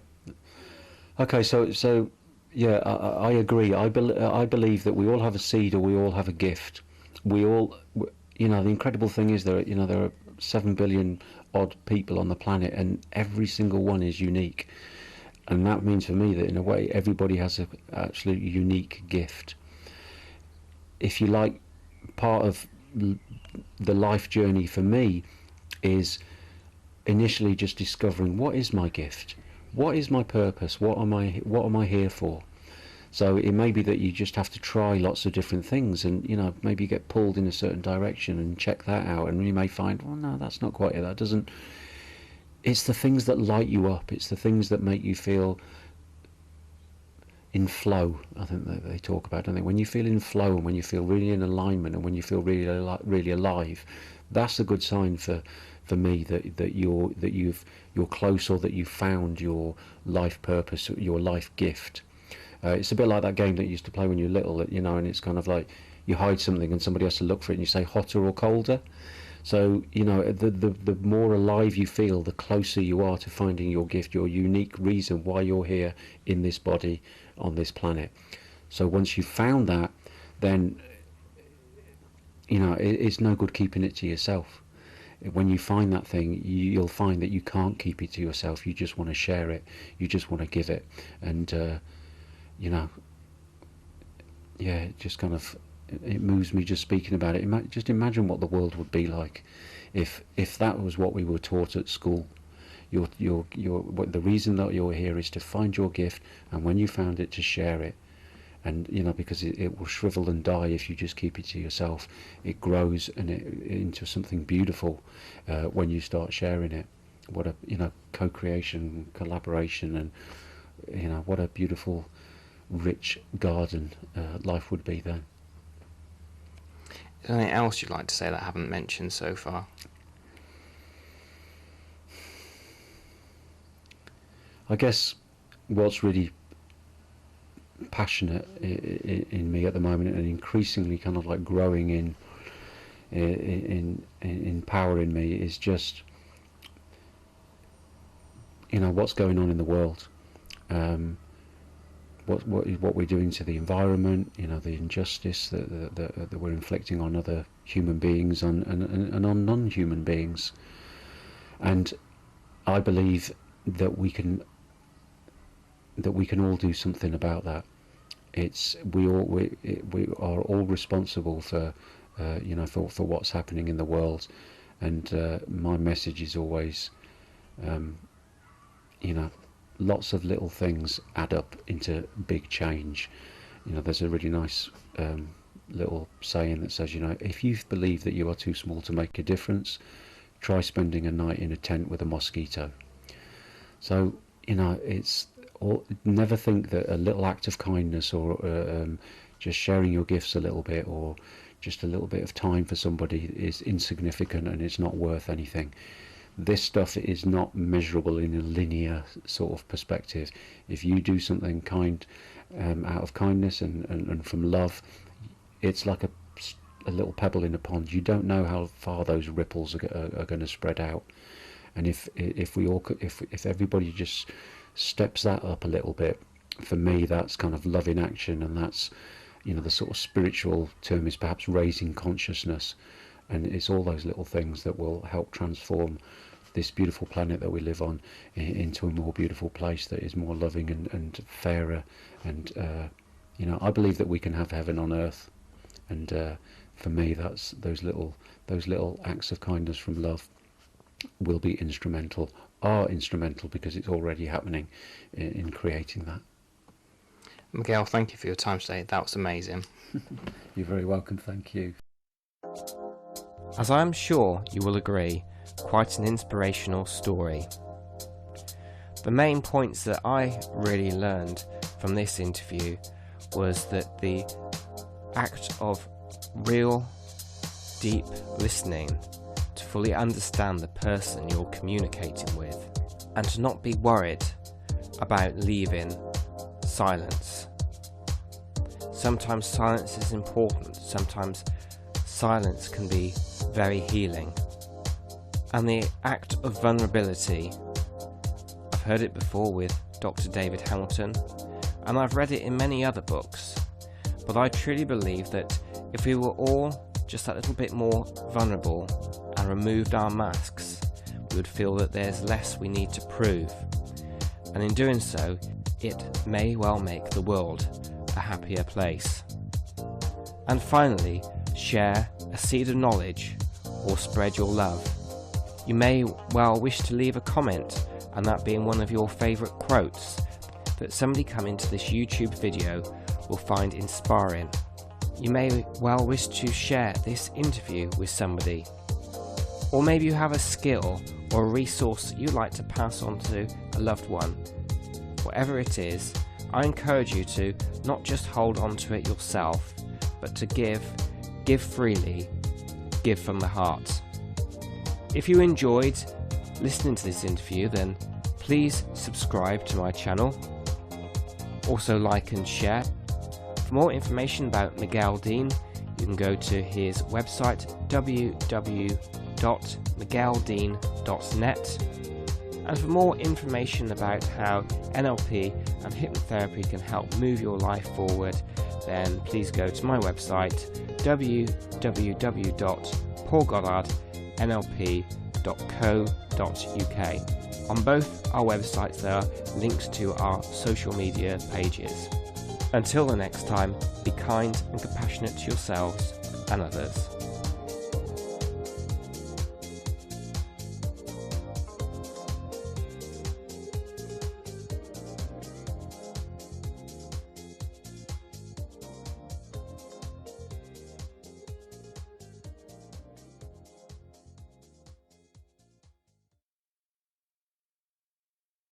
Okay, so yeah, I agree. I believe that we all have a seed, or we all have a gift. We all, the incredible thing is there are 7 billion odd people on the planet, and every single one is unique. And that means for me that in a way everybody has an absolutely unique gift. If you like, part of the life journey for me is initially just discovering, what is my gift? What is my purpose? What am I here for? So it may be that you just have to try lots of different things, and maybe you get pulled in a certain direction and check that out, and you may find, well, no, that's not quite it. That doesn't. It's the things that light you up. It's the things that make you feel in flow. I think that they talk about, don't they? When you feel in flow, and when you feel really in alignment, and when you feel really alive, that's a good sign for me that you're close, or that you've found your life purpose, your life gift. It's a bit like that game that you used to play when you were little, and it's kind of like you hide something and somebody has to look for it, and you say hotter or colder. So the more alive you feel, the closer you are to finding your gift, your unique reason why you're here in this body on this planet. So once you've found that, then it's no good keeping it to yourself. When you find that thing, you'll find that you can't keep it to yourself. You just want to share it. You just want to give it, and it just kind of, it moves me just speaking about it. Just imagine what the world would be like if that was what we were taught at school. The reason that you're here is to find your gift, and when you found it, to share it. And because it will shrivel and die if you just keep it to yourself. It grows into something beautiful when you start sharing it. What a co-creation, collaboration, and what a beautiful, rich garden life would be then. Is there anything else you'd like to say that I haven't mentioned so far? I guess what's really passionate in me at the moment, and increasingly kind of like growing in power in me, is just, you know, what's going on in the world, what we're doing to the environment, you know, the injustice that we're inflicting on other human beings and on non-human beings. And I believe that we can all do something about that. We are all responsible for you know, for what's happening in the world. And my message is always, you know, lots of little things add up into big change. You know, there's a really nice little saying that says, you know, if you believe that you are too small to make a difference, try spending a night in a tent with a mosquito. So, you know, never think that a little act of kindness, or just sharing your gifts a little bit, or just a little bit of time for somebody is insignificant and it's not worth anything. This stuff is not measurable in a linear sort of perspective. If you do something kind out of kindness and from love, it's like a little pebble in a pond. You don't know how far those ripples are going to spread out. And if everybody just steps that up a little bit, for me that's kind of love in action, and that's, you know, the sort of spiritual term is perhaps raising consciousness. And it's all those little things that will help transform this beautiful planet that we live on into a more beautiful place that is more loving and fairer. And you know, I believe that we can have heaven on earth. And for me, that's those little acts of kindness from love will be are instrumental, because it's already happening in creating that. Miguel, thank you for your time today. That was amazing. You're very welcome. Thank you. As I am sure you will agree, quite an inspirational story. The main points that I really learned from this interview was that the act of real, deep listening to fully understand the person you're communicating with, and to not be worried about leaving silence. Sometimes silence is important, sometimes silence can be very healing. And the act of vulnerability, I've heard it before with Dr. David Hamilton, and I've read it in many other books, but I truly believe that if we were all just that little bit more vulnerable and removed our masks, we would feel that there's less we need to prove, and in doing so, it may well make the world a happier place. And finally, share a seed of knowledge or spread your love. You may well wish to leave a comment, and that being one of your favourite quotes that somebody coming to this YouTube video will find inspiring. You may well wish to share this interview with somebody, or maybe you have a skill or a resource that you'd like to pass on to a loved one. Whatever it is, I encourage you to not just hold on to it yourself, but to give freely, give from the heart. If you enjoyed listening to this interview, then please subscribe to my channel. Also like and share. For more information about Miguel Dean, you can go to his website www.migueldean.net. And for more information about how NLP and hypnotherapy can help move your life forward, then please go to my website www.paulgoddardnlp.co.uk. On both our websites there are links to our social media pages. Until the next time, be kind and compassionate to yourselves and others.